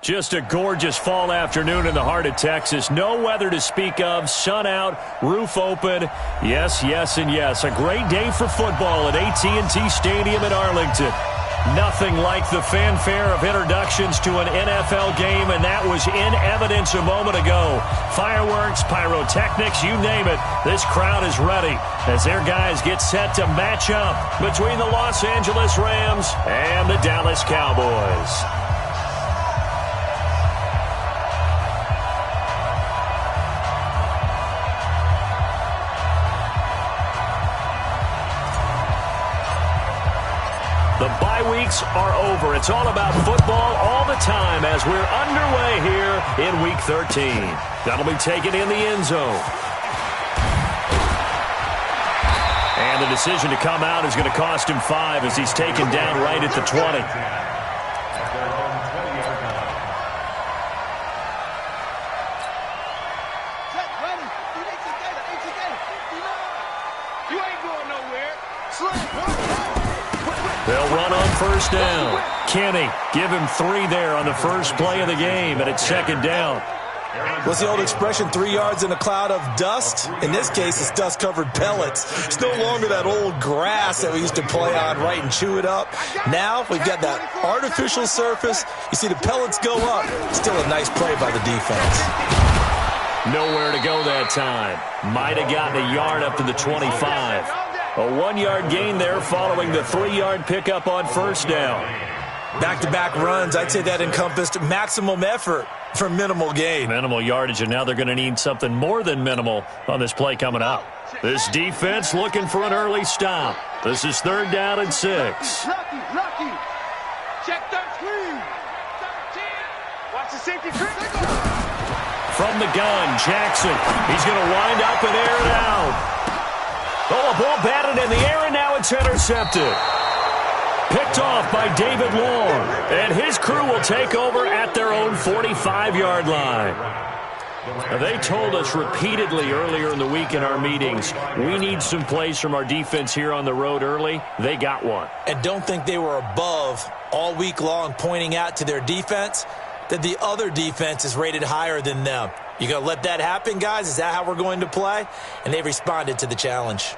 Just a gorgeous fall afternoon in the heart of Texas. No weather to speak of. Sun out, roof open. Yes, yes, and yes. A great day for football at AT&T Stadium in Arlington. Nothing like the fanfare of introductions to an NFL game, and that was in evidence a moment ago. Fireworks, pyrotechnics, you name it. This crowd is ready as their guys get set to match up between the Los Angeles Rams and the Dallas Cowboys. The bye weeks are over. It's all about football all the time as we're underway here in Week 13. That'll be taken in the end zone. And the decision to come out is going to cost him 5 as he's taken down right at the 20. They'll run on first down. Kenny, give him 3 there on the first play of the game, and it's second down. What's the old expression, 3 yards in a cloud of dust? In this case, it's dust-covered pellets. It's no longer that old grass that we used to play on, right, and chew it up. Now we've got that artificial surface. You see the pellets go up. Still a nice play by the defense. Nowhere to go that time. Might have gotten a yard up to the 25. A 1-yard gain there following the 3-yard pickup on first down. Back-to-back runs, I'd say that encompassed maximum effort for minimal gain. Minimal yardage, and now they're going to need something more than minimal on this play coming up. This defense looking for an early stop. This is 3rd down and 6. Lucky. Check 13. Watch the safety. From the gun, Jackson. He's going to wind up and air it out. Oh, a ball batted in the air, and now it's intercepted. Picked off by David Long, and his crew will take over at their own 45-yard line. Now, they told us repeatedly earlier in the week in our meetings, we need some plays from our defense here on the road early. They got one. And don't think they were above all week long pointing out to their defense that the other defense is rated higher than them. You going to let that happen, guys? Is that how we're going to play? And they responded to the challenge.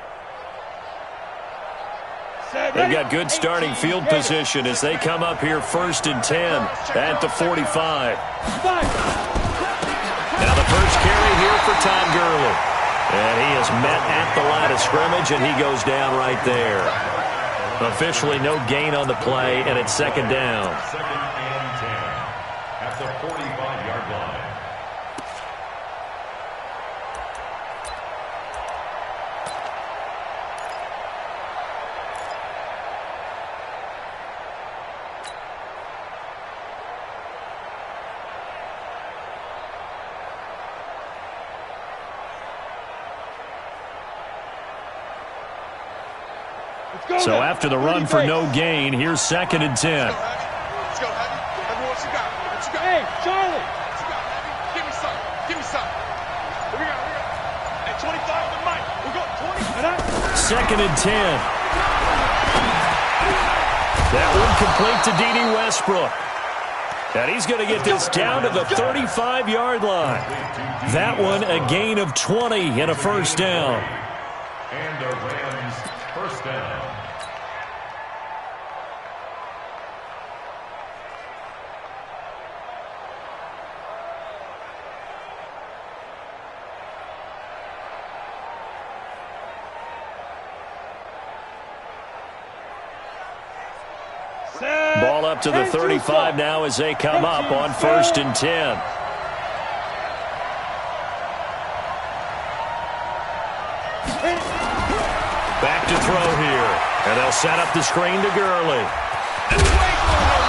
They've got good starting field position as they come up here 1st and 10 at the 45. Now the first carry here for Todd Gurley. And he is met at the line of scrimmage, and he goes down right there. Officially no gain on the play, and it's 2nd down. 2nd and 10 at the 45-yard line. So after the run for no gain, here's 2nd and 10. Let's go, Heavy. What you got? Hey, Charlie. What you got, Heavy? Give me something. Here we go. At 25 with Mike. We'll go 20. 2nd and 10. That one complete to D.D. Westbrook. And he's going to get this down to the 35-yard line. That one a gain of 20 and a first down. And the Rams first down. Ball up to the 35 now as they come up on 1st and 10. Back to throw here. And they'll set up the screen to Gurley.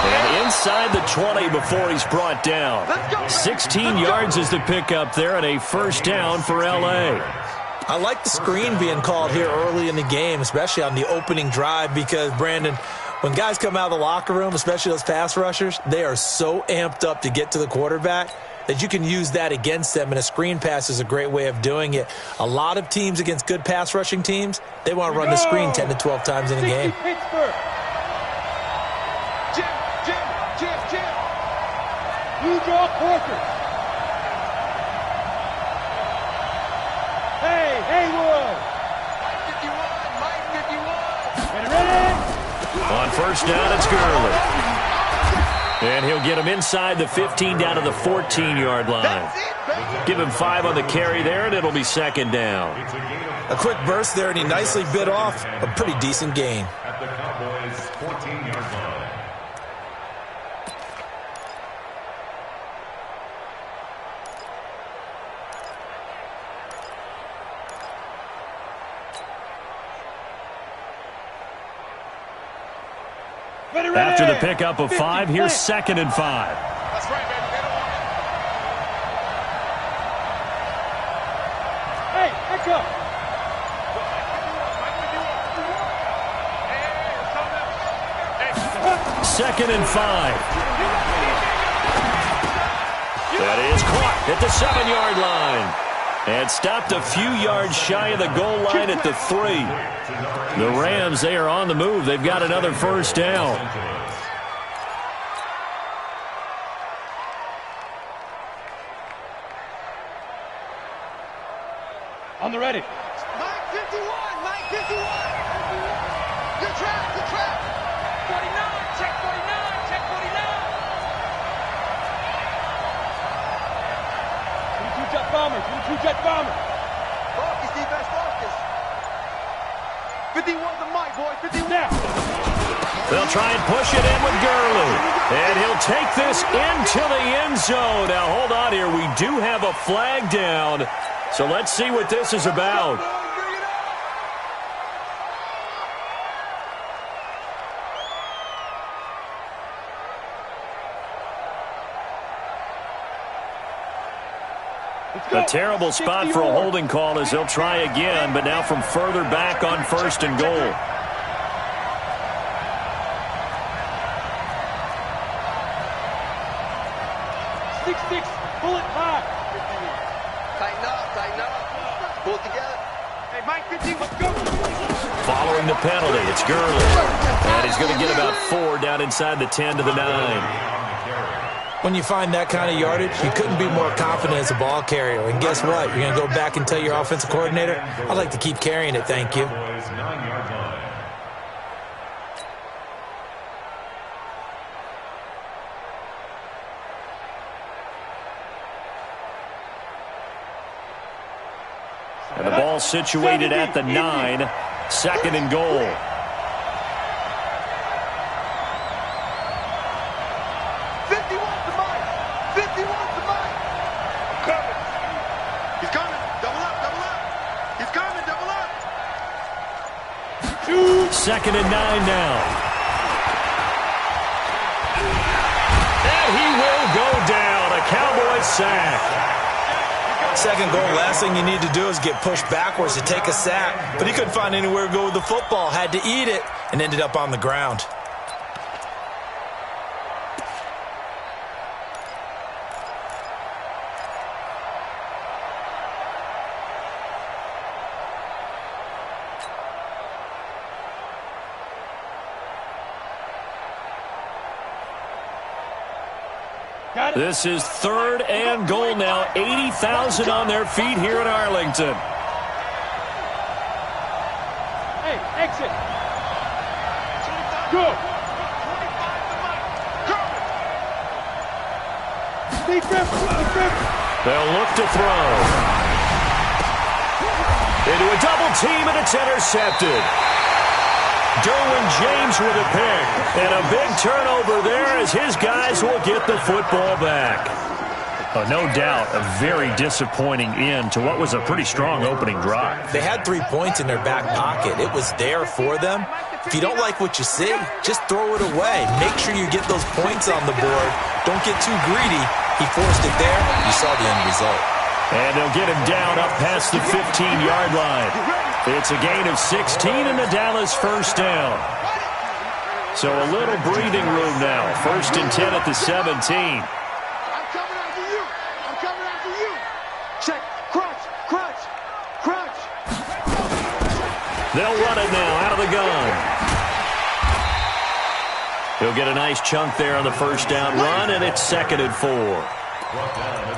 And inside the 20 before he's brought down. 16 yards is the pickup there and a first down for L.A. I like the screen being called here early in the game, especially on the opening drive, because, Brandon, when guys come out of the locker room, especially those pass rushers, they are so amped up to get to the quarterback that you can use that against them, and a screen pass is a great way of doing it. A lot of teams against good pass rushing teams, they want to run the screen 10 to 12 times in a game. You draw quarters. Hey, Haywood. Mike 51. Ready? On first down, it's Gurley. And he'll get him inside the 15 down to the 14-yard line. Give him 5 on the carry there, and it'll be second down. A quick burst there, and he nicely bit off a pretty decent gain. At the Cowboys' 14-yard line. After the pickup of 5, here's second and 5. That's right, baby. They don't want it. Hey, back up. Second and 5. That is caught at the 7-yard line. And stopped a few yards shy of the goal line at the 3. The Rams, they are on the move. They've got another first down. On the ready. Mike 51, Mike 51. Good trap, good trap. 49, check 49, check 49. 22 jet bombers, 22 jet bombers. Focus, defense, focus. 51 to Mike, boy, 51. Now. They'll try and push it in with Gurley. And he'll take this into the end zone. Now, hold on here. We do have a flag down. So let's see what this is about. A terrible spot for a holding call as they'll try again, but now from further back on first and goal. Six, bullet high. Tighten up, pull it together. Hey, Mike 50, let's go. Following the penalty, it's Gurley. And he's going to get about 4 down inside the 10 to the 9. When you find that kind of yardage, you couldn't be more confident as a ball carrier. And guess what? You're going to go back and tell your offensive coordinator, I'd like to keep carrying it, thank you. Cowboys' 9-yard line. And the ball situated at the 9, second and goal. 51 to Mike. 51 to Mike. Coming. He's coming. Double up, double up. He's coming, double up. Second and 9 now. And he will go down. A Cowboys sack. Second goal, last thing you need to do is get pushed backwards to take a sack. But he couldn't find anywhere to go with the football, had to eat it, and ended up on the ground. This is third and goal now. 80,000 on their feet here in Arlington. Hey, exit. Go. 25 to Mike. Defense. They'll look to throw. Into a double team, and it's intercepted. Derwin James with a pick. And a big turnover there as his guys will get the football back. No doubt a very disappointing end to what was a pretty strong opening drive. They had 3 points in their back pocket. It was there for them. If you don't like what you see, just throw it away. Make sure you get those points on the board. Don't get too greedy. He forced it there. You saw the end result. And they'll get him down up past the 15-yard line. It's a gain of 16 and the Dallas first down. So a little breathing room now. First and 10 at the 17. I'm coming after you. I'm coming after you. Check. Crunch. Crunch. Crunch. They'll run it now out of the gun. He'll get a nice chunk there on the first down run, and it's 2nd and 4. All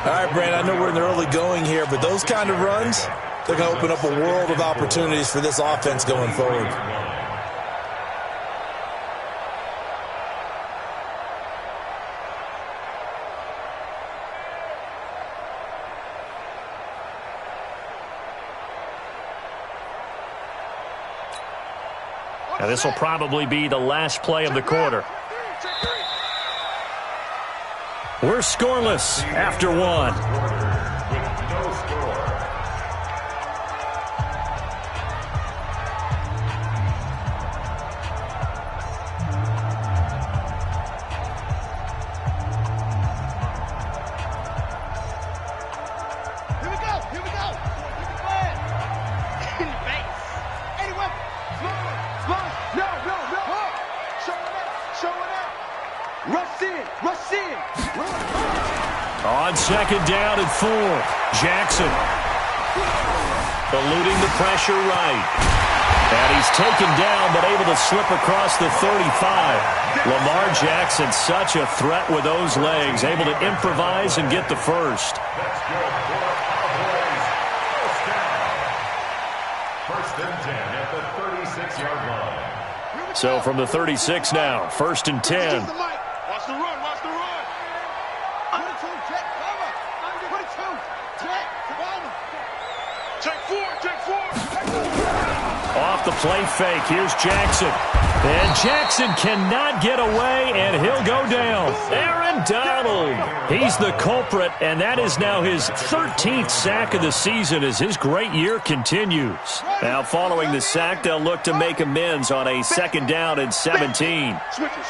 right, Brandon, I know we're in the early going here, but those kind of runs, they're going to open up a world of opportunities for this offense going forward. Now, this will probably be the last play of the quarter. We're scoreless after 1. With no score. Here we go. Here we go. In the face. Anyway. Slow. No. Showing up. Rush in. On 2nd down and 4, Jackson eluding the pressure right. And he's taken down but able to slip across the 35. Lamar Jackson, such a threat with those legs, able to improvise and get the first. That's good for the Cowboys. First down. 1st and 10 at the 36-yard line. So from the 36 now, 1st and 10. Watch the run. 22, check, cover. 22, check, cover. Take 4. Off the play fake, here's Jackson. And Jackson cannot get away, and he'll go down. Aaron Donald, he's the culprit, and that is now his 13th sack of the season as his great year continues. Now, following the sack, they'll look to make amends on a 2nd down and 17. Switch it.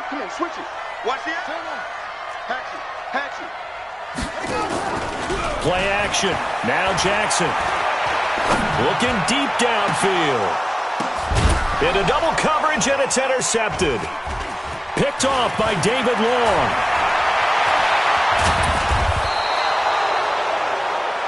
Come on, switch it. Watch the Hatchet. Play action. Now Jackson. Looking deep downfield. Into double coverage, and it's intercepted. Picked off by David Long.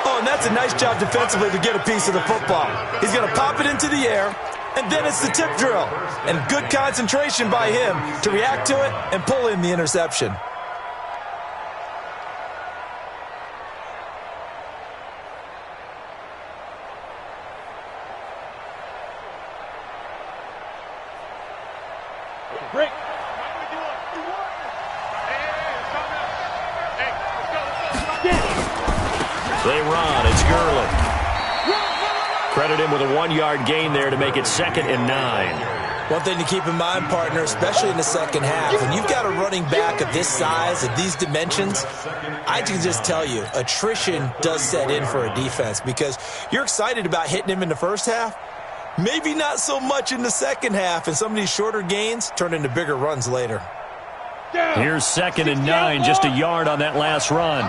Oh, and that's a nice job defensively to get a piece of the football. He's going to pop it into the air, and then it's the tip drill. And good concentration by him to react to it and pull in the interception. Break. They run. It's Gurley. Credit him with a 1-yard gain there to make it 2nd and 9. One thing to keep in mind, partner, especially in the second half, when you've got a running back of this size, of these dimensions, I can just tell you, attrition does set in for a defense because you're excited about hitting him in the first half, maybe not so much in the second half, and some of these shorter gains turn into bigger runs later. Here's 2nd and 9, just a yard on that last run.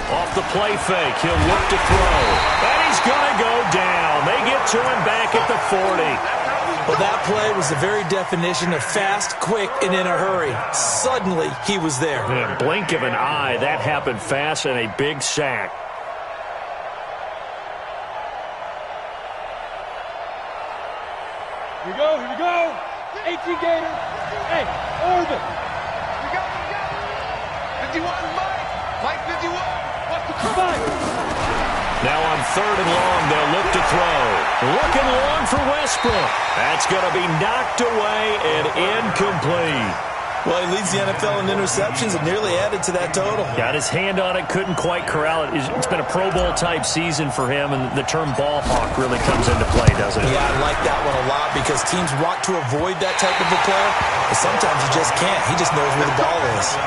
Off the play fake, he'll look to throw. And he's going to go down. They get to him back at the 40. Well, that play was the very definition of fast, quick, and in a hurry. Suddenly, he was there. In a blink of an eye, that happened fast and a big sack. Here we go. 18 Gator. Hey, Orbit. We go. 51, Mike 51. What's the Five. Now on 3rd and long, they'll look to throw. Looking long for Westbrook. That's going to be knocked away and incomplete. Well, he leads the NFL in interceptions and nearly added to that total. Got his hand on it, couldn't quite corral it. It's been a Pro Bowl-type season for him, and the term ball hawk really comes into play, doesn't it? Yeah, I like that one a lot because teams want to avoid that type of a player, but sometimes you just can't. He just knows where the ball is.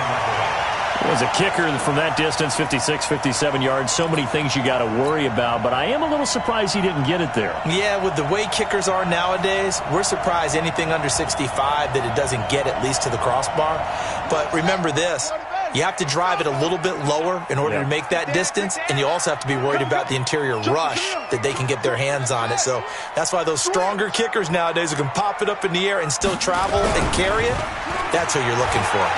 As a kicker from that distance, 56, 57 yards, so many things you got to worry about, but I am a little surprised he didn't get it there. Yeah, with the way kickers are nowadays, we're surprised anything under 65 that it doesn't get at least to the crossbar. But remember this, you have to drive it a little bit lower in order to make that distance, and you also have to be worried about the interior rush that they can get their hands on it. So that's why those stronger kickers nowadays who can pop it up in the air and still travel and carry it, that's who you're looking for.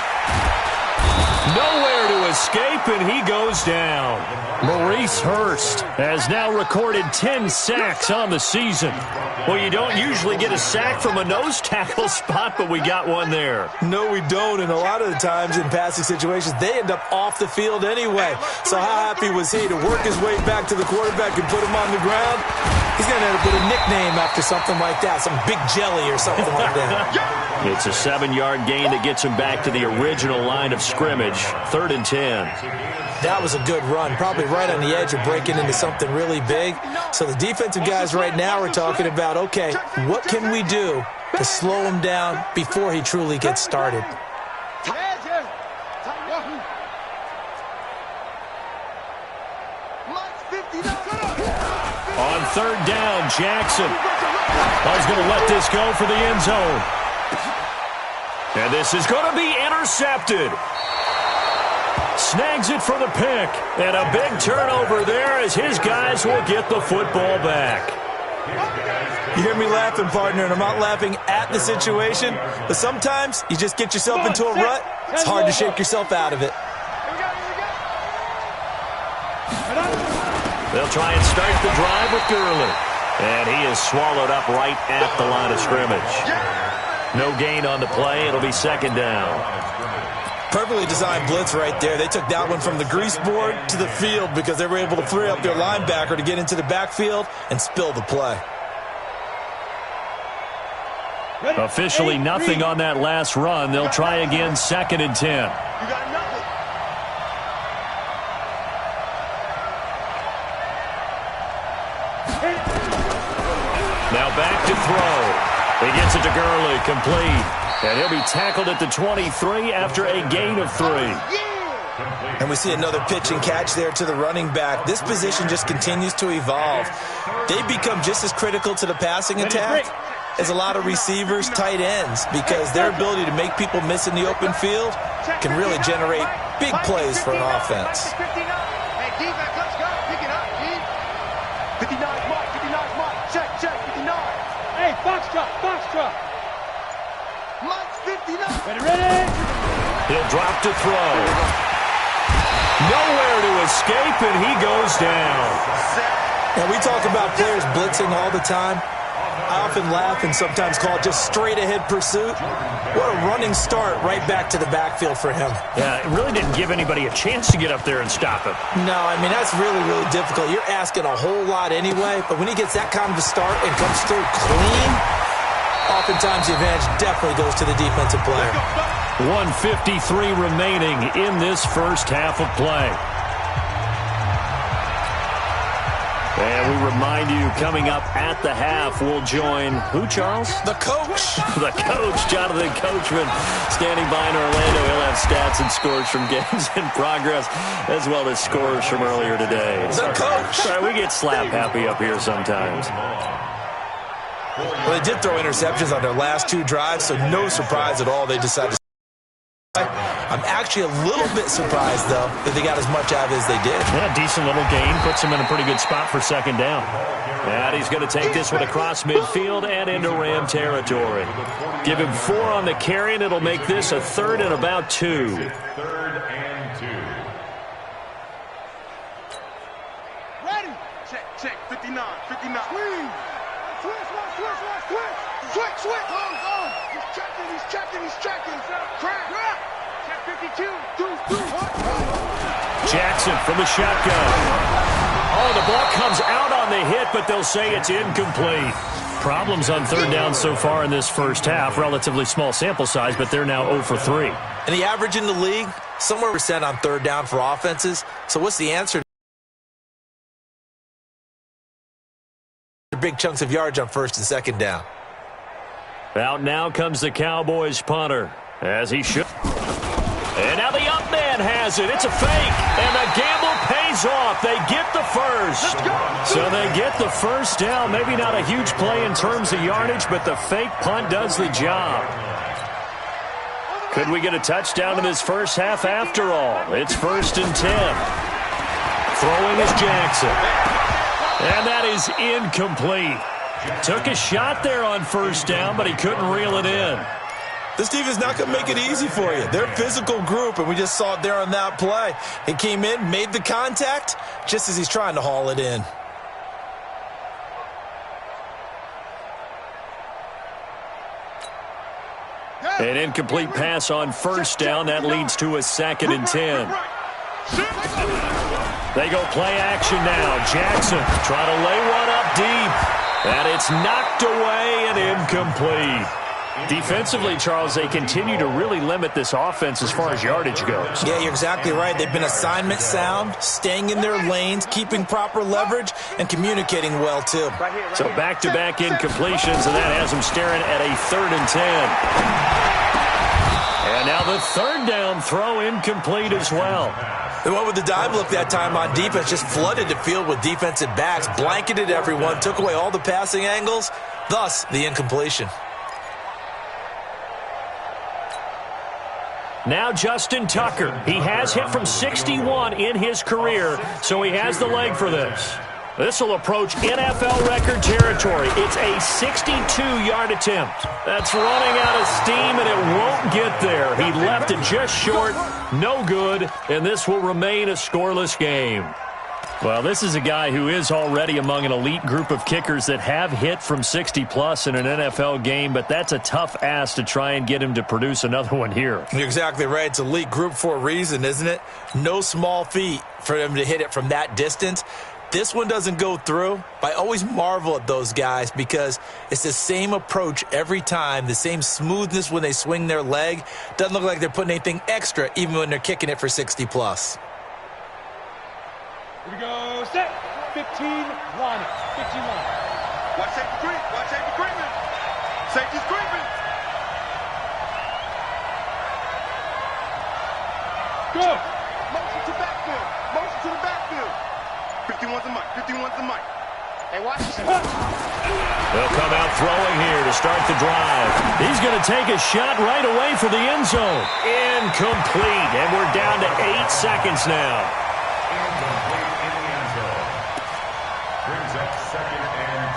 Nowhere to escape, and he goes down. Maurice Hurst has now recorded 10 sacks on the season. Well, you don't usually get a sack from a nose tackle spot, but we got one there. No, we don't, and a lot of the times in passing situations, they end up off the field anyway. So how happy was he to work his way back to the quarterback and put him on the ground? He's going to end up with a nickname after something like that, some Big Jelly or something like that. It's a 7-yard gain that gets him back to the original line of scrimmage, 3rd and 10. That was a good run, probably right on the edge of breaking into something really big. So the defensive guys right now are talking about, okay, what can we do to slow him down before he truly gets started? On 3rd down, Jackson is going to let this go for the end zone. And this is going to be intercepted. Snags it for the pick. And a big turnover there as his guys will get the football back. You hear me laughing, partner, and I'm not laughing at the situation, but sometimes you just get yourself into a rut. It's hard to shake yourself out of it. They'll try and start the drive with Gurley. And he is swallowed up right at the line of scrimmage. No gain on the play. It'll be 2nd down. Perfectly designed blitz right there. They took that one from the grease board to the field because they were able to free up their linebacker to get into the backfield and spill the play. Officially nothing on that last run. They'll try again, 2nd and 10. You got nothing. Now back to throw. He gets it to Gurley, complete. And he'll be tackled at the 23 after a gain of 3. And we see another pitch and catch there to the running back. This position just continues to evolve. They become just as critical to the passing attack as a lot of receivers, tight ends, because their ability to make people miss in the open field can really generate big plays for an offense. Hey, defense, let's go. Pick it up, G. 59's Mike. 59's Mike. Check, 59. Hey, foxtrot. Mike's 59. Ready? He'll drop to throw. Nowhere to escape, and he goes down. Now, we talk about players blitzing all the time. I often laugh and sometimes call it just straight-ahead pursuit. What a running start right back to the backfield for him. Yeah, it really didn't give anybody a chance to get up there and stop him. No, I mean, that's really, really difficult. You're asking a whole lot anyway, but when he gets that kind of a start and comes through clean, oftentimes the advantage definitely goes to the defensive player. 1:53 remaining in this first half of play. And we remind you, coming up at the half, we'll join who, Charles? The coach. The coach, Jonathan Coachman, standing by in Orlando. He'll have stats and scores from games in progress, as well as scores from earlier today. The coach. Sorry, we get slap happy up here sometimes. Well, they did throw interceptions on their last 2 drives, so no surprise at all they decided to. I'm actually a little bit surprised, though, that they got as much out of it as they did. Yeah, decent little gain. Puts him in a pretty good spot for 2nd down. And he's going to take this one across midfield and into Ram territory. Give him 4 on the carry, and it'll make this a 3rd and about 2. 3rd and 2. Ready. Check, 59. Switch. He's checking. Crack. Check 52. Jackson from the shotgun. Oh, the ball comes out on the hit, but they'll say it's incomplete. Problems on 3rd down so far in this first half. Relatively small sample size, but they're now 0 for 3. And the average in the league, somewhere percent on 3rd down for offenses. So what's the answer? Big chunks of yards on 1st and 2nd down. Out now comes the Cowboys punter, as he should. And now the up man has it. It's a fake, and the gamble pays off. They get the first. So they get the first down. Maybe not a huge play in terms of yardage, but the fake punt does the job. Could we get a touchdown in this first half after all? It's 1st and 10. Throwing is Jackson. And that is incomplete. Took a shot there on 1st down, but he couldn't reel it in. This defense is not going to make it easy for you. They're a physical group, and we just saw it there on that play. He came in, made the contact, just as he's trying to haul it in. An incomplete pass on first down. That leads to a 2nd and 10. They go play action now. Jackson trying to lay one up deep. And it's knocked away and incomplete. Defensively, Charles, they continue to really limit this offense as far as yardage goes. Yeah, you're exactly right. They've been assignment sound, staying in their lanes, keeping proper leverage, and communicating well, too. So back-to-back incompletions, and that has them staring at a 3rd and 10. And now the 3rd down throw incomplete as well. They went with the dive look that time on defense, just flooded the field with defensive backs, blanketed everyone, took away all the passing angles, thus the incompletion. Now Justin Tucker. He has hit from 61 in his career, so he has the leg for this. This will approach NFL record territory. It's a 62-yard attempt. That's running out of steam, and it won't get there. He left it just short, no good, and this will remain a scoreless game. Well, this is a guy who is already among an elite group of kickers that have hit from 60-plus in an NFL game, but that's a tough ask to try and get him to produce another one here. You're exactly right. It's elite group for a reason, isn't it? No small feat for him to hit it from that distance. This one doesn't go through. I always marvel at those guys because it's the same approach every time, the same smoothness when they swing their leg. Doesn't look like they're putting anything extra even when they're kicking it for 60-plus. Here we go, set. 15 line. 15 line. Watch safety creep. Watch safety creeping. Safety's creeping. Go. Motion to backfield. Motion to the backfield. 51's the mic. 51's the mic. Hey, watch this. They'll come out throwing here to start the drive. He's going to take a shot right away for the end zone. Incomplete. And we're down to 8 seconds now. Brings up 2nd and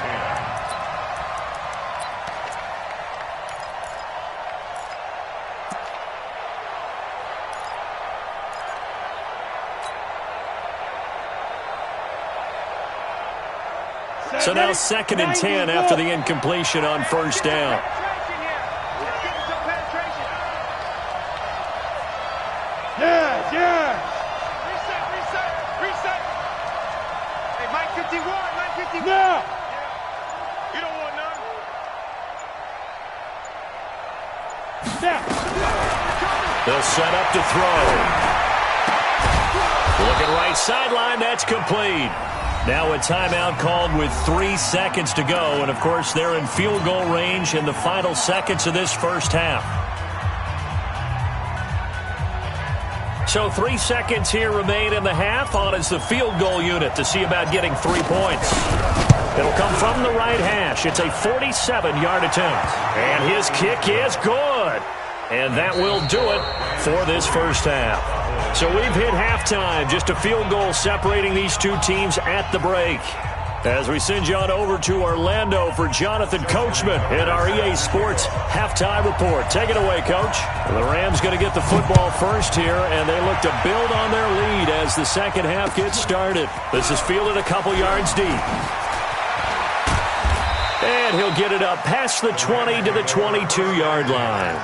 10. So now 2nd and 10 after the incompletion on first down. Yes, yes. Reset. Hey, Mike 51. Mike 51. Now. You don't want none. Now. They'll set up to throw. Looking right sideline, that's complete. Now a timeout called with 3 seconds to go, and of course they're in field goal range in the final seconds of this first half. So 3 seconds here remain in the half. On is the field goal unit to see about getting 3 points. It'll come from the right hash. It's a 47-yard attempt. And his kick is good. And that will do it for this first half. So we've hit halftime. Just a field goal separating these two teams at the break. As we send you on over to Orlando for Jonathan Coachman in our EA Sports Halftime Report. Take it away, Coach. The Rams going to get the football first here, and they look to build on their lead as the second half gets started. This is fielded a couple yards deep. And he'll get it up past the 20 to the 22-yard line.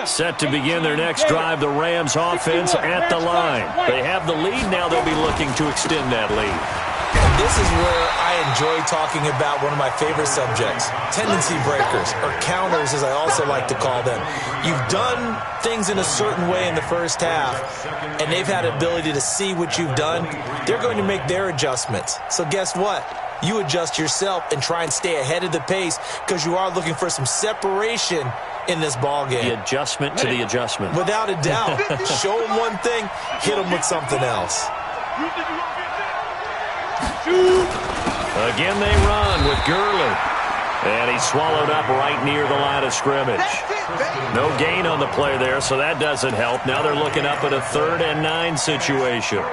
Set to begin their next drive, the Rams offense at the line. They have the lead. Now they'll be looking to extend that lead. And this is where I enjoy talking about one of my favorite subjects, tendency breakers, or counters as I also like to call them. You've done things in a certain way in the first half, and they've had the ability to see what you've done. They're going to make their adjustments. So guess what? You adjust yourself and try and stay ahead of the pace because you are looking for some separation in this ball game. The adjustment to the adjustment. Without a doubt. Show them one thing, hit them with something else. Again they run with Gurley. And he's swallowed up right near the line of scrimmage. No gain on the play there, so that doesn't help. Now they're looking up at a 3rd and 9 situation.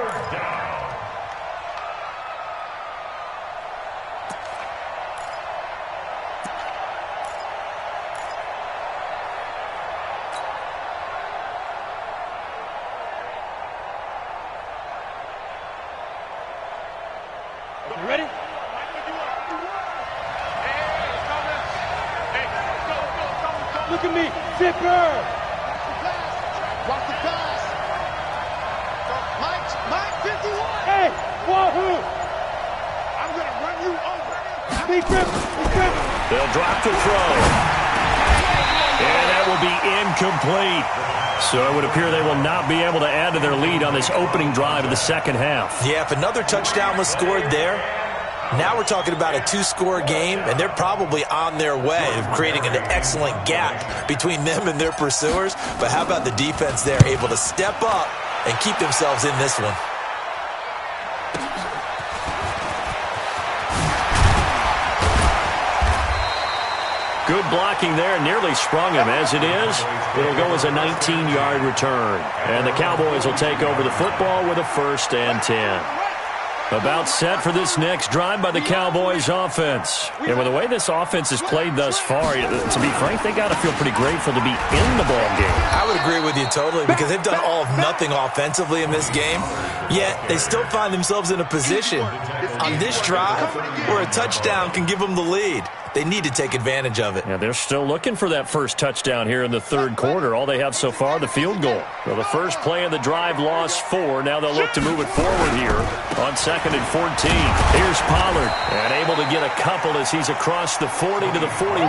You ready? Look at me, zipper! Watch the pass. Mike, 51. Hey, wahoo! I'm going to run you over. Big grip, big grip. They'll drop the throw. And that will be incomplete. So it would appear they will not be able to add to their lead on this opening drive of the second half. Yeah, if another touchdown was scored there, now we're talking about a two-score game, and they're probably on their way of creating an excellent gap between them and their pursuers. But how about the defense there, able to step up and keep themselves in this one? Good blocking there, nearly sprung him. As it is, it'll go as a 19-yard return. And the Cowboys will take over the football with a 1st and 10. About set for this next drive by the Cowboys offense. And with the way this offense has played thus far, to be frank, they got to feel pretty grateful to be in the ball game. I would agree with you totally, because they've done all of nothing offensively in this game, yet they still find themselves in a position on this drive where a touchdown can give them the lead. They need to take advantage of it. Yeah, they're still looking for that first touchdown here in the third quarter. All they have so far, the field goal. Well, the first play of the drive lost 4. Now they'll look to move it forward here on 2nd and 14. Here's Pollard, and able to get a couple as he's across the 40 to the 41.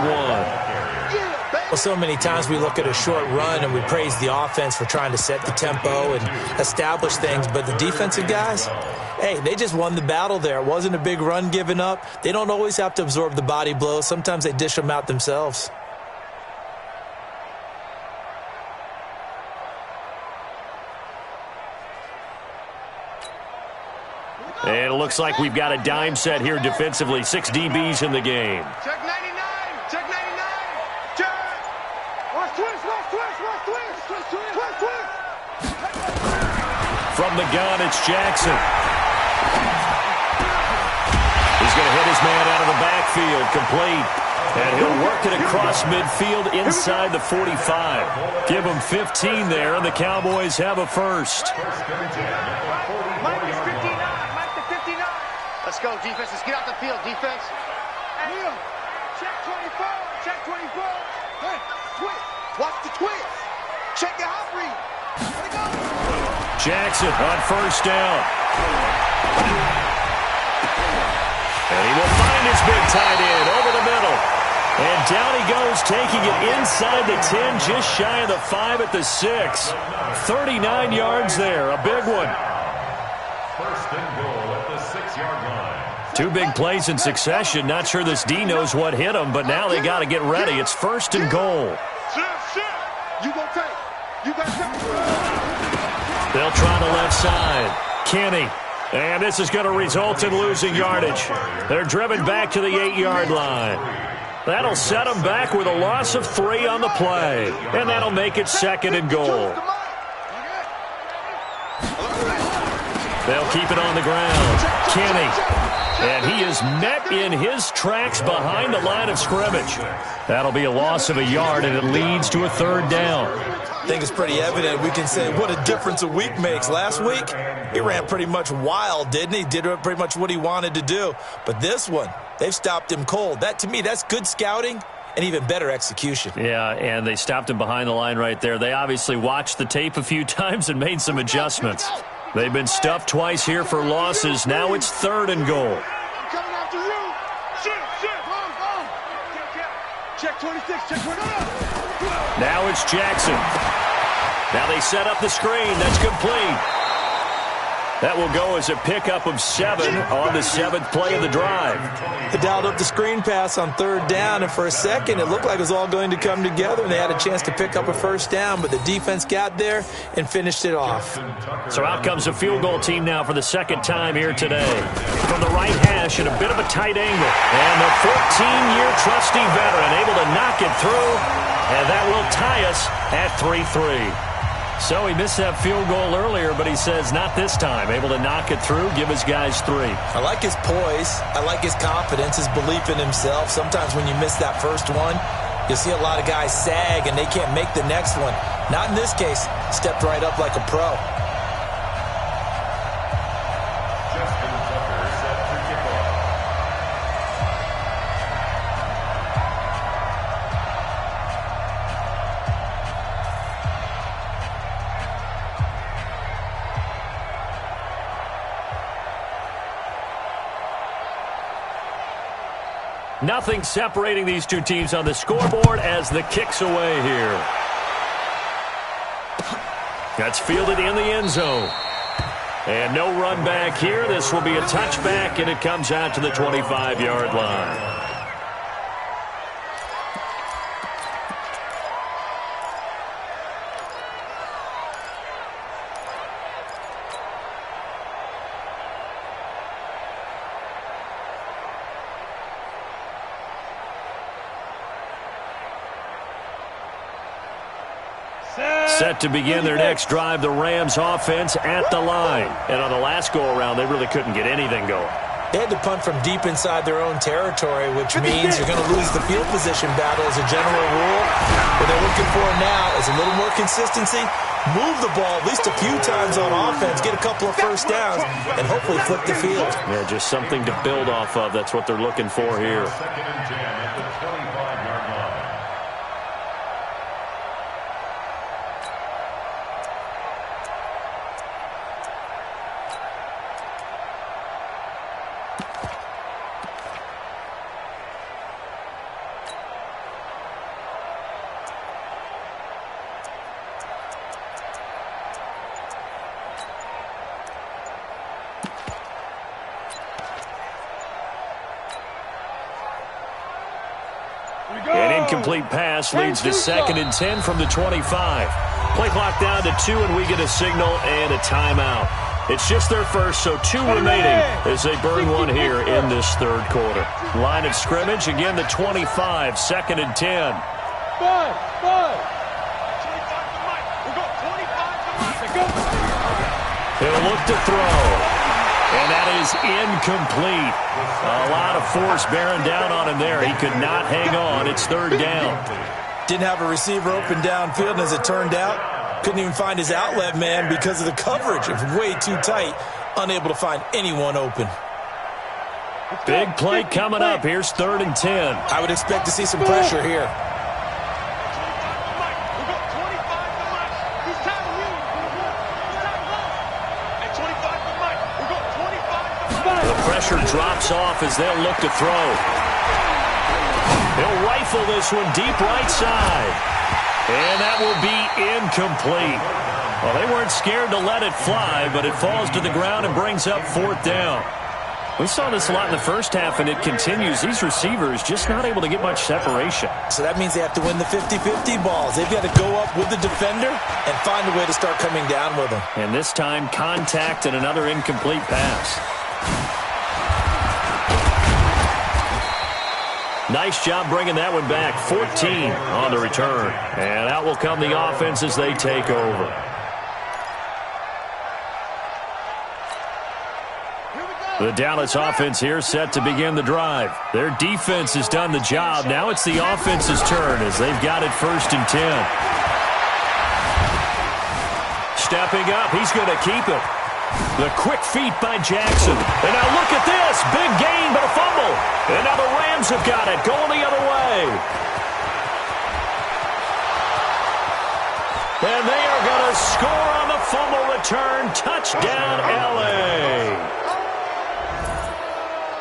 Well, so many times we look at a short run and we praise the offense for trying to set the tempo and establish things, but the defensive guys, hey, they just won the battle there. It wasn't a big run given up. They don't always have to absorb the body blows. Sometimes they dish them out themselves. And it looks like we've got a dime set here defensively. 6 DBs in the game. Check 99. Check 99. Check. Watch twist. From the gun, it's Jackson. He's going to hit his man out of the backfield, complete. And he'll work it across midfield inside the 45. Give him 15 there, and the Cowboys have a first. Mike is 59. Mike to 59. Let's go, defense. Let's get out the field, defense. Neil, check 24. Check 24. Hey, twist. Watch the twist. Check your hot read. Let it go. Jackson on first down. And he will find his big tight end over the middle. And down he goes, taking it inside the 10, just shy of the 5 at the 6. 39 yards there, a big one. 1st and goal at the 6-yard line. 2 big plays in succession. Not sure this D knows what hit him, but now they got to get ready. It's 1st and goal. You gonna take. You got to. They'll try the left side. Kenny. And this is going to result in losing yardage. They're driven back to the 8-yard line. That'll set them back with a loss of 3 on the play. And that'll make it 2nd and goal. They'll keep it on the ground. Kenny. And he is met in his tracks behind the line of scrimmage. That'll be a loss of a yard, and it leads to a 3rd down. I think it's pretty evident. We can say what a difference a week makes. Last week, he ran pretty much wild, didn't he? Did pretty much what he wanted to do. But this one, they've stopped him cold. That, to me, that's good scouting and even better execution. Yeah, and they stopped him behind the line right there. They obviously watched the tape a few times and made some adjustments. They've been stuffed twice here for losses. Now it's 3rd and goal. I'm coming after you. Shit. Check 26. Check 29. Now it's Jackson. Now they set up the screen. That's complete. That will go as a pickup of 7 on the 7th play of the drive. They dialed up the screen pass on 3rd down, and for a second it looked like it was all going to come together, and they had a chance to pick up a 1st down, but the defense got there and finished it off. So out comes a field goal team now for the 2nd time here today. From the right hash at a bit of a tight angle. And the 14-year trusty veteran able to knock it through, and that will tie us at 3-3. So he missed that field goal earlier, but he says not this time. Able to knock it through, give his guys 3. I like his poise. I like his confidence, his belief in himself. Sometimes when you miss that first one, you'll see a lot of guys sag and they can't make the next one. Not in this case. Stepped right up like a pro. Justin Tucker set to kick off. Nothing separating these two teams on the scoreboard as the kick's away here. That's fielded in the end zone. And no run back here. This will be a touchback, and it comes out to the 25-yard line. Set to begin their next drive, the Rams offense at the line. And on the last go-around, they really couldn't get anything going. They had to punt from deep inside their own territory, which means you're going to lose the field position battle as a general rule. What they're looking for now is a little more consistency, move the ball at least a few times on offense, get a couple of first downs, and hopefully flip the field. Yeah, just something to build off of. That's what they're looking for here. Second and 10 at the 25-yard line. An incomplete pass leads to 2nd and 10 from the 25. Play clock down to 2, and we get a signal and a timeout. It's just their first, so 2 remaining as they burn one here in this third quarter. Line of scrimmage, again the 25, 2nd and 10. He'll look to throw. And that is incomplete. A lot of force bearing down on him there. He could not hang on. It's 3rd down. Didn't have a receiver open downfield, and as it turned out, couldn't even find his outlet man because of the coverage. It was way too tight, unable to find anyone open. Big play coming up. Here's 3rd and 10. I would expect to see some pressure here. Pressure drops off as they'll look to throw. He'll rifle this one deep right side. And that will be incomplete. Well, they weren't scared to let it fly, but it falls to the ground and brings up 4th down. We saw this a lot in the first half, and it continues. These receivers just not able to get much separation. So that means they have to win the 50-50 balls. They've got to go up with the defender and find a way to start coming down with them. And this time, contact and another incomplete pass. Nice job bringing that one back. 14 on the return. And out will come the offense as they take over. The Dallas offense here set to begin the drive. Their defense has done the job. Now it's the offense's turn as they've got it 1st and 10. Stepping up, he's going to keep it. The quick feet by Jackson. And now look at this. Big gain, but a fumble. And now the Rams have got it. Going the other way. And they are going to score on the fumble return. Touchdown, L.A.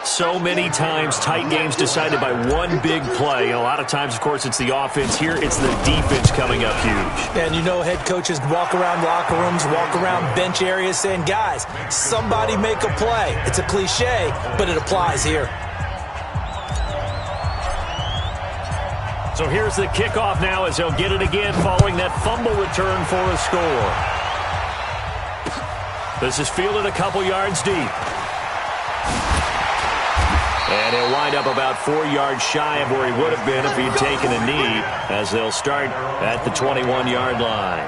So many times, tight games decided by one big play. A lot of times, of course, it's the offense. Here, it's the defense coming up huge. And you know head coaches walk around locker rooms, walk around bench areas saying, guys, somebody make a play. It's a cliche, but it applies here. So here's the kickoff now as they'll get it again following that fumble return for a score. This is fielded a couple yards deep. And he'll wind up about 4 yards shy of where he would have been if he'd taken a knee as they'll start at the 21-yard line.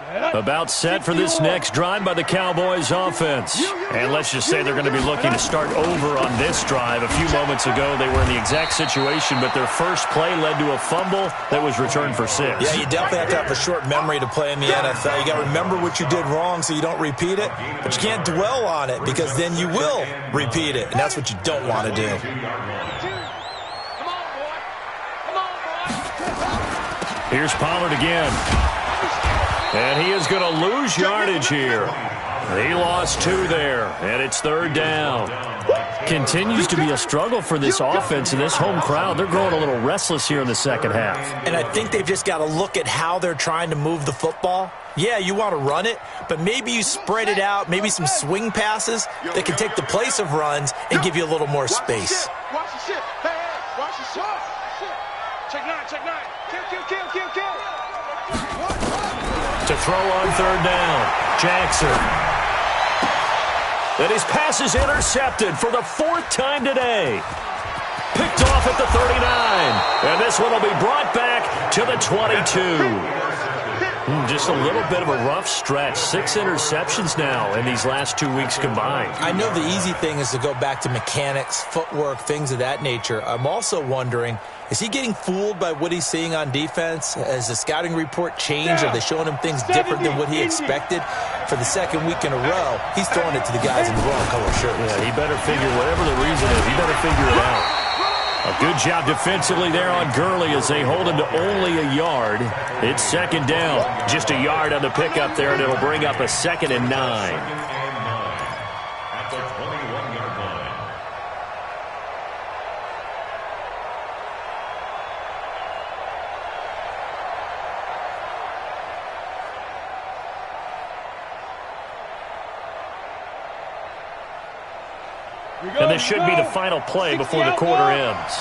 About set for this next drive by the Cowboys offense. And let's just say they're going to be looking to start over on this drive. A few moments ago, they were in the exact situation, but their first play led to a fumble that was returned for 6. Yeah, you definitely have to have a short memory to play in the NFL. You got to remember what you did wrong so you don't repeat it, but you can't dwell on it because then you will repeat it, and that's what you don't want to do. Here's Pollard again. And he is going to lose yardage here. He lost 2 there, and it's 3rd down. Continues to be a struggle for this offense and this home crowd. They're growing a little restless here in the second half. And I think they've just got to look at how they're trying to move the football. Yeah, you want to run it, but maybe you spread it out, maybe some swing passes that can take the place of runs and give you a little more space. Watch the shit. Hey, watch the shit. Check 9, check 9. Kill. To throw on 3rd down, Jackson. And his pass is intercepted for the 4th time today. Picked off at the 39. And this one will be brought back to the 22. Just a little bit of a rough stretch. 6 interceptions now in these last 2 weeks combined. I know the easy thing is to go back to mechanics, footwork, things of that nature. I'm also wondering, is he getting fooled by what he's seeing on defense? Has the scouting report changed? Are they showing him things different than what he expected? For the 2nd week in a row, he's throwing it to the guys in the wrong color shirts. Yeah, he better figure, whatever the reason is, he better figure it out. A good job defensively there on Gurley as they hold him to only a yard. It's 2nd down. Just a yard on the pickup there, and it'll bring up a 2nd and 9. At the 21-yard line. And this should be the final play before the quarter ends.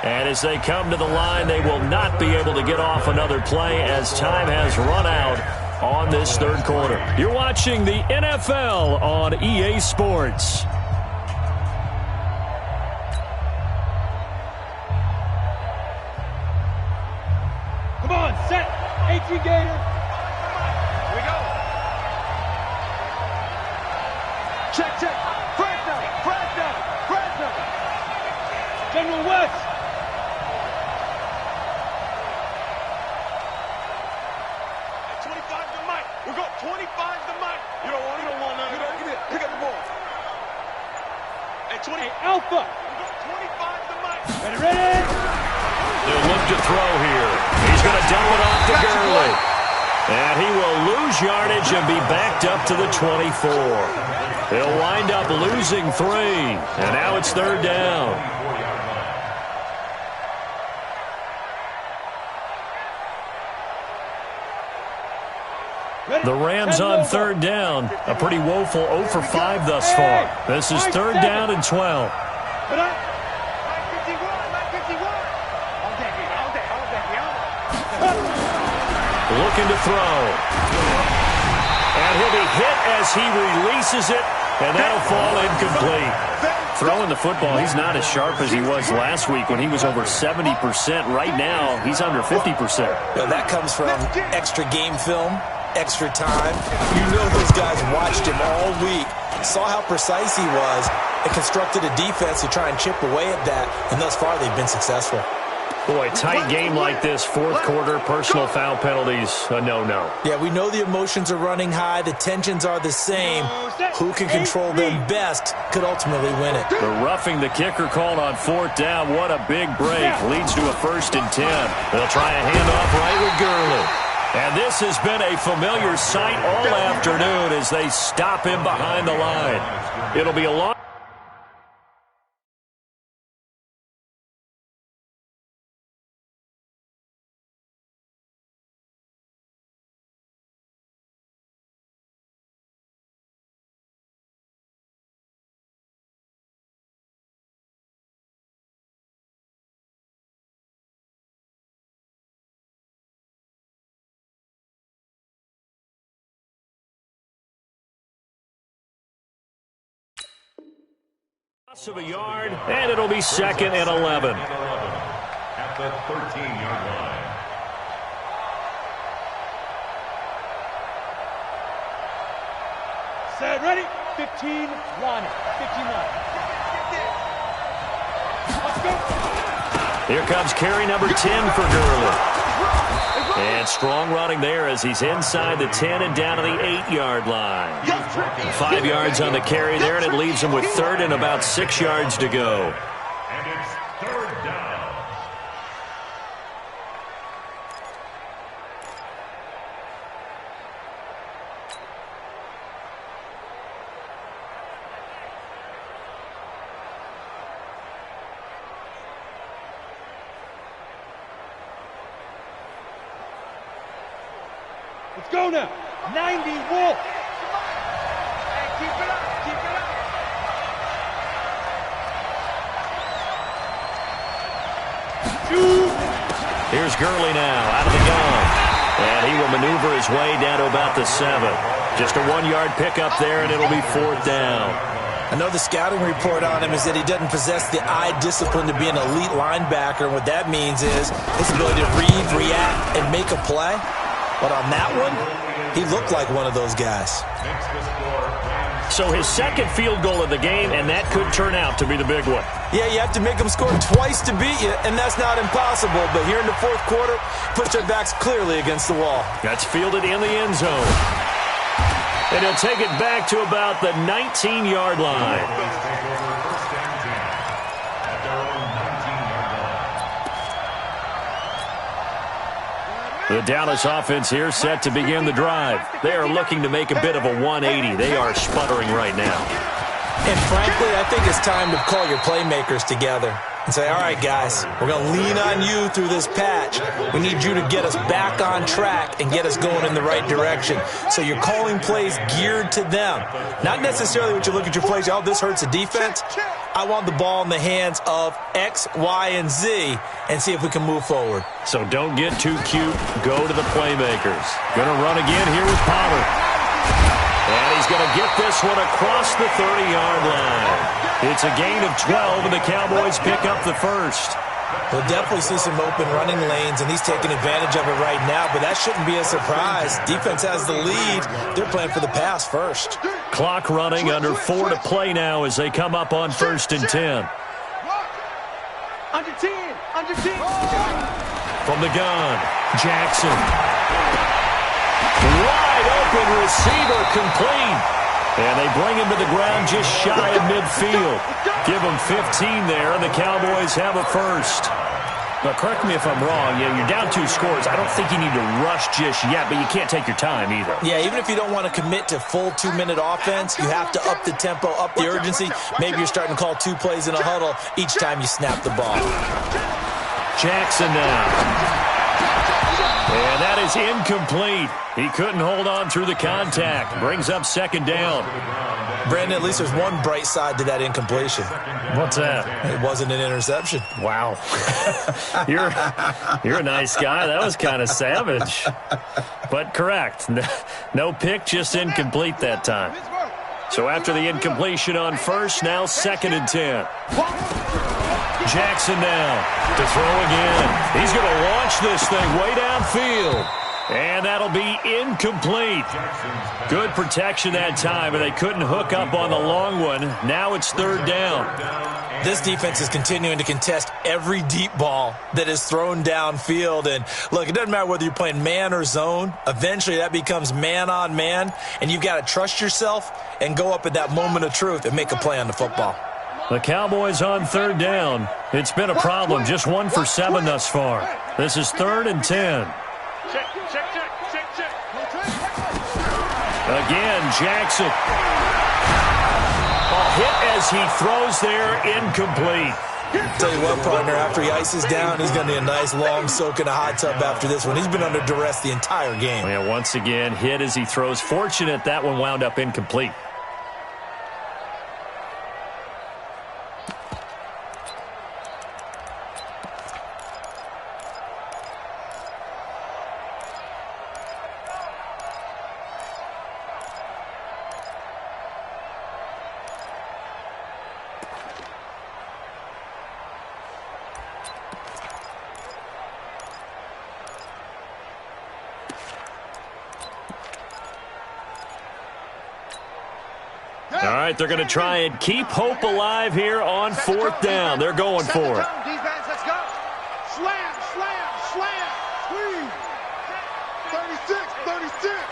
And as they come to the line, they will not be able to get off another play as time has run out on this 3rd quarter. You're watching the NFL on EA Sports. Come on, set. AT Gator. Check. Fresno. General West. At 25 to Mike. We'll go 25 to Mike. You don't want none. Give it. Pick up the ball. At 20. Hey, Alpha. We'll go 25 to Mike. Ready? They'll look to throw here. He's going to dump it off to Gurley. And he will lose yardage and be backed up to the 24. He'll wind up losing 3, and now it's 3rd down. The Rams on 3rd down. A pretty woeful 0 for 5 thus far. This is 3rd down and 12. Looking to throw. And he'll be hit as he releases it, and that'll fall incomplete. Throwing the football, he's not as sharp as he was last week when he was over 70%. Right now, he's under 50%. Now, that comes from extra game film, extra time. You know those guys watched him all week, saw how precise he was, and constructed a defense to try and chip away at that, and thus far they've been successful. Boy, tight game like this, 4th quarter, personal foul penalties, a no-no. Yeah, we know the emotions are running high, the tensions are the same. Who can control them best could ultimately win it. The roughing the kicker called on 4th down. What a big break. Leads to a 1st and 10. They'll try a handoff right with Gurley. And this has been a familiar sight all afternoon as they stop him behind the line. It'll be a long... of a yard, and it'll be 2nd and 11. At the 13-yard line. Set, ready? 15, line it. 15 line. Let's go. Here comes carry number 10 for Gurley. And strong running there as he's inside the 10 and down to the 8-yard line. 5 yards on the carry there, and it leaves him with third and about 6 yards to go. And it's third down. Let's go now. 90, Wolf. Hey, keep it up. Keep it up. Here's Gurley now out of the gun. And he will maneuver his way down to about the 7. Just a 1-yard pickup there, and it'll be fourth down. I know the scouting report on him is that he doesn't possess the eye discipline to be an elite linebacker. And what that means is his ability to read, react, and make a play. But on that one, he looked like one of those guys. So his second field goal of the game, and that could turn out to be the big one. Yeah, you have to make them score twice to beat you, and that's not impossible. But here in the fourth quarter, push their backs clearly against the wall. That's fielded in the end zone. And he'll take it back to about the 19-yard line. The Dallas offense here set to begin the drive. They are looking to make a bit of a 180. They are sputtering right now. And frankly, I think it's time to call your playmakers together and say, all right, guys, we're going to lean on you through this patch. We need you to get us back on track and get us going in the right direction. So you're calling plays geared to them. Not necessarily what you look at your plays, oh, this hurts the defense. I want the ball in the hands of X, Y, and Z and see if we can move forward. So don't get too cute. Go to the playmakers. Going to run again here with Pollard. And he's going to get this one across the 30-yard line. It's a gain of 12, and the Cowboys pick up the first. We'll definitely see some open running lanes, and he's taking advantage of it right now, but that shouldn't be a surprise. Defense has the lead. They're playing for the pass first. Clock running, under 4 to play now as they come up on 1st and 10. Under 10. Under 10. From the gun, Jackson. Wide open receiver, complete. And they bring him to the ground just shy of midfield. Give him 15 there, and the Cowboys have a first. But correct me if I'm wrong, you're down 2 scores. I don't think you need to rush just yet, but you can't take your time either. Yeah, even if you don't want to commit to full 2-minute offense, you have to up the tempo, up the urgency. Maybe you're starting to call 2 plays in a huddle each time you snap the ball. Jackson now. And that is incomplete. He couldn't hold on through the contact. Brings up 2nd down. Brandon, at least there's one bright side to that incompletion. What's that? It wasn't an interception. Wow. You're a nice guy. That was kind of savage. But correct. No pick, just incomplete that time. So after the incompletion on first, now 2nd and 10. Jackson now to throw again. He's going to launch this thing way downfield. And that'll be incomplete. Good protection that time, and they couldn't hook up on the long one. Now it's 3rd down. This defense is continuing to contest every deep ball that is thrown downfield. And look, it doesn't matter whether you're playing man or zone. Eventually that becomes man on man, and you've got to trust yourself and go up at that moment of truth and make a play on the football. The Cowboys on 3rd down. It's been a problem. Just 1 for 7 thus far. This is 3rd and 10. Check, check, check, check, check. Again, Jackson. A hit as he throws there, incomplete. Tell you what, partner, after he ices down, he's going to need a nice long soak in a hot tub after this one. He's been under duress the entire game. Yeah, once again, hit as he throws. Fortunate that one wound up incomplete. All right, they're going to try and keep hope alive here on 4th down. They're going for it. Defense, let's go. Slam, slam, slam. Squeeze. 36.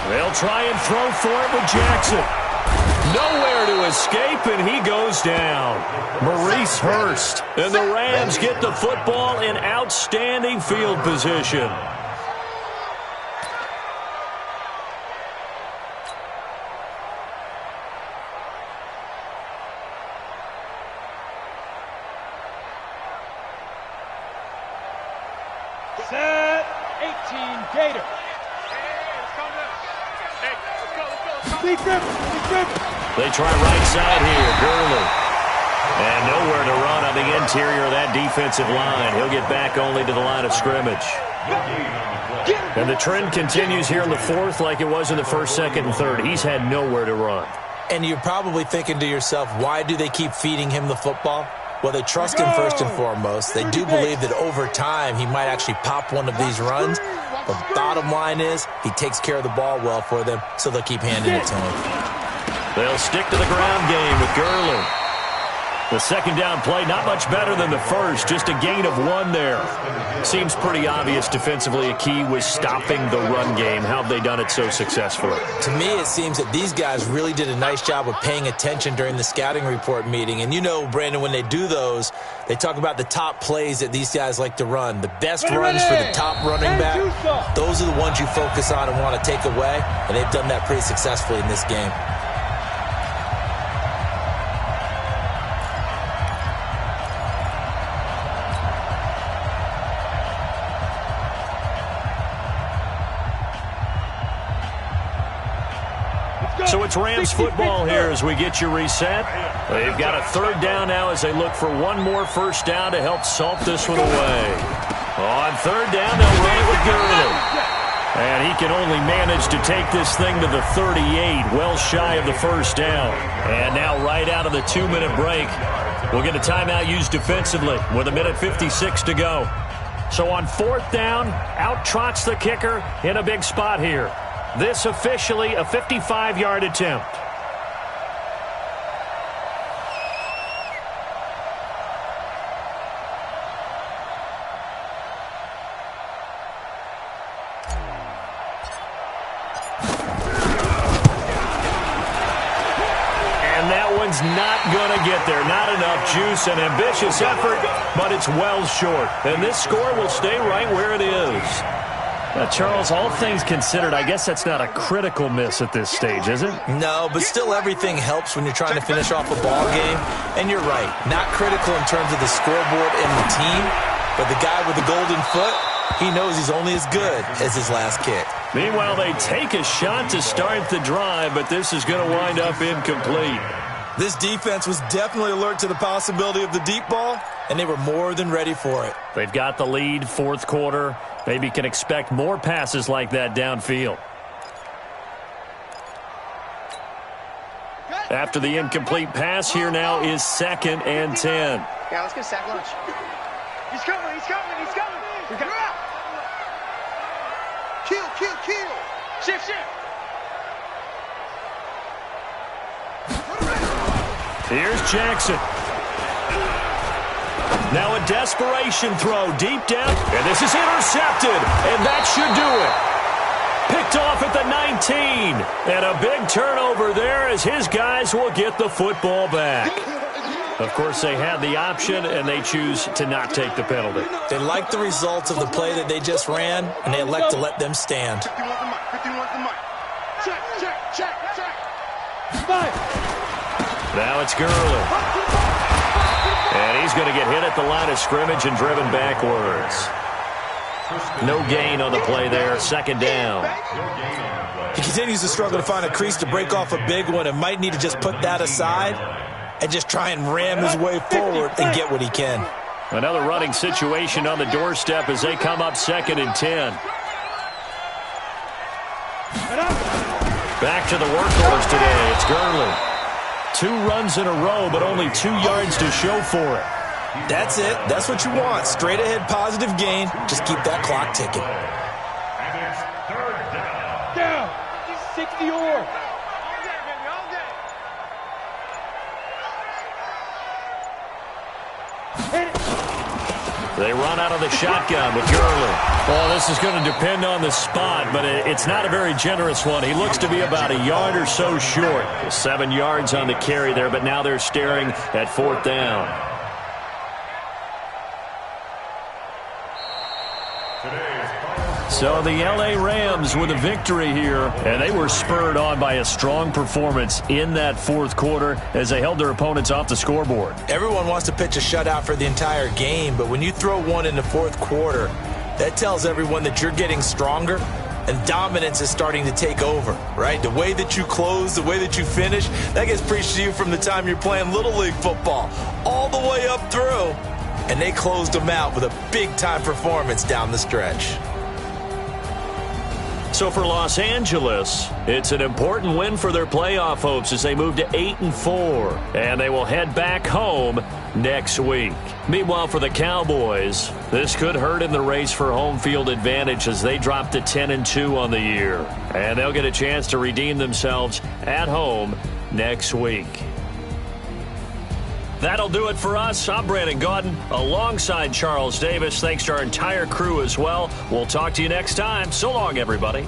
They'll try and throw for it with Jackson. Nowhere to escape, and he goes down. Maurice Hurst. And the Rams get the football in outstanding field position. Set 18 Gator. Be driven. They try right side here. Gurley. And nowhere to run on the interior of that defensive line. He'll get back only to the line of scrimmage. And the trend continues here in the 4th like it was in the 1st, 2nd, and 3rd. He's had nowhere to run. And you're probably thinking to yourself, why do they keep feeding him the football? Well, they trust him first and foremost. They do believe that over time he might actually pop one of these runs. But the bottom line is he takes care of the ball well for them, so they'll keep handing it to him. They'll stick to the ground game with Gurley. The 2nd down play, not much better than the 1st, just a gain of 1 there. Seems pretty obvious defensively a key was stopping the run game. How have they done it so successfully? To me, it seems that these guys really did a nice job of paying attention during the scouting report meeting. And you know, Brandon, when they do those, they talk about the top plays that these guys like to run. The best runs for the top running back, those are the ones you focus on and want to take away. And they've done that pretty successfully in this game. So it's Rams football here as we get you reset. They've got a 3rd down now as they look for one more 1st down to help salt this one away. On 3rd down, they'll run it with Gurley. And he can only manage to take this thing to the 38, well shy of the 1st down. And now right out of the 2-minute break, we'll get a timeout used defensively with 1:56 to go. So on 4th down, out trots the kicker in a big spot here. This officially a 55-yard attempt. And that one's not going to get there. Not enough juice, an ambitious effort, but it's well short. And this score will stay right where it is. Now, Charles, all things considered, I guess that's not a critical miss at this stage, is it? No, but still everything helps when you're trying to finish off a ball game. And you're right, not critical in terms of the scoreboard and the team, but the guy with the golden foot, he knows he's only as good as his last kick. Meanwhile, they take a shot to start the drive, but this is going to wind up incomplete. This defense was definitely alert to the possibility of the deep ball, and they were more than ready for it. They've got the lead, 4th quarter. Maybe can expect more passes like that downfield. After the incomplete pass, here now is 2nd and 10. Yeah, let's get a sack lunch. He's coming. We got out. Kill. Shift. Here's Jackson. Now a desperation throw deep down, and this is intercepted, and that should do it. Picked off at the 19, and a big turnover there as his guys will get the football back. Of course, they had the option, and they choose to not take the penalty. They like the results of the play that they just ran, and they elect to let them stand. 51's the mic. Check. Now it's Gurley. And he's going to get hit at the line of scrimmage and driven backwards. No gain on the play there. 2nd down. He continues to struggle to find a crease to break off a big one and might need to just put that aside and just try and ram his way forward and get what he can. Another running situation on the doorstep as they come up 2nd and 10. Back to the workhorse today. It's Gurley. 2 runs in a row, but only 2 yards to show for it. That's it. That's what you want. Straight ahead, positive gain. Just keep that clock ticking. And it's 3rd down. 60 or. They run out of the shotgun with Gurley. Well, this is going to depend on the spot, but it's not a very generous one. He looks to be about a yard or so short. 7 yards on the carry there, but now they're staring at 4th down. So the L.A. Rams with a victory here, and they were spurred on by a strong performance in that 4th quarter as they held their opponents off the scoreboard. Everyone wants to pitch a shutout for the entire game, but when you throw one in the 4th quarter, that tells everyone that you're getting stronger and dominance is starting to take over, right? The way that you close, the way that you finish, that gets preached to you from the time you're playing Little League football all the way up through, and they closed them out with a big-time performance down the stretch. So for Los Angeles, it's an important win for their playoff hopes as they move to 8-4, and they will head back home next week. Meanwhile, for the Cowboys, this could hurt in the race for home field advantage as they drop to 10-2 on the year, and they'll get a chance to redeem themselves at home next week. That'll do it for us. I'm Brandon Gaudin alongside Charles Davis. Thanks to our entire crew as well. We'll talk to you next time. So long, everybody.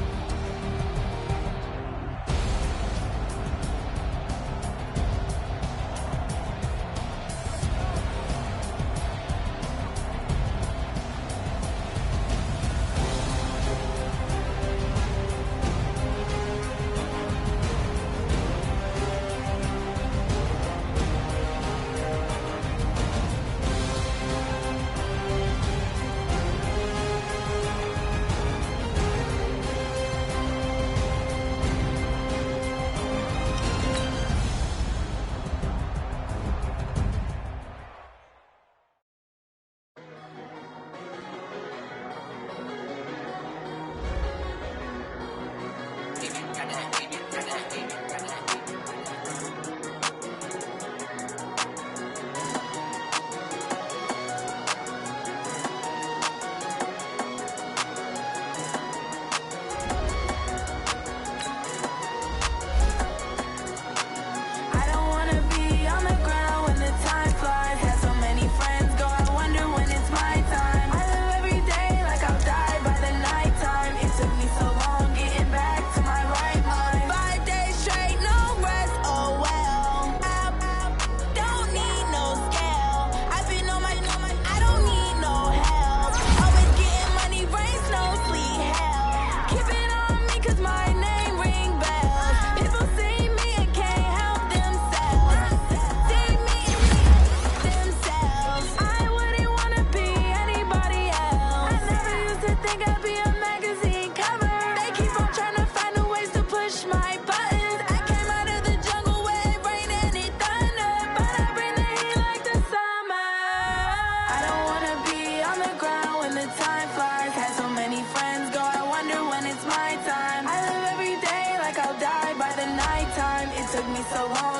Took me so long.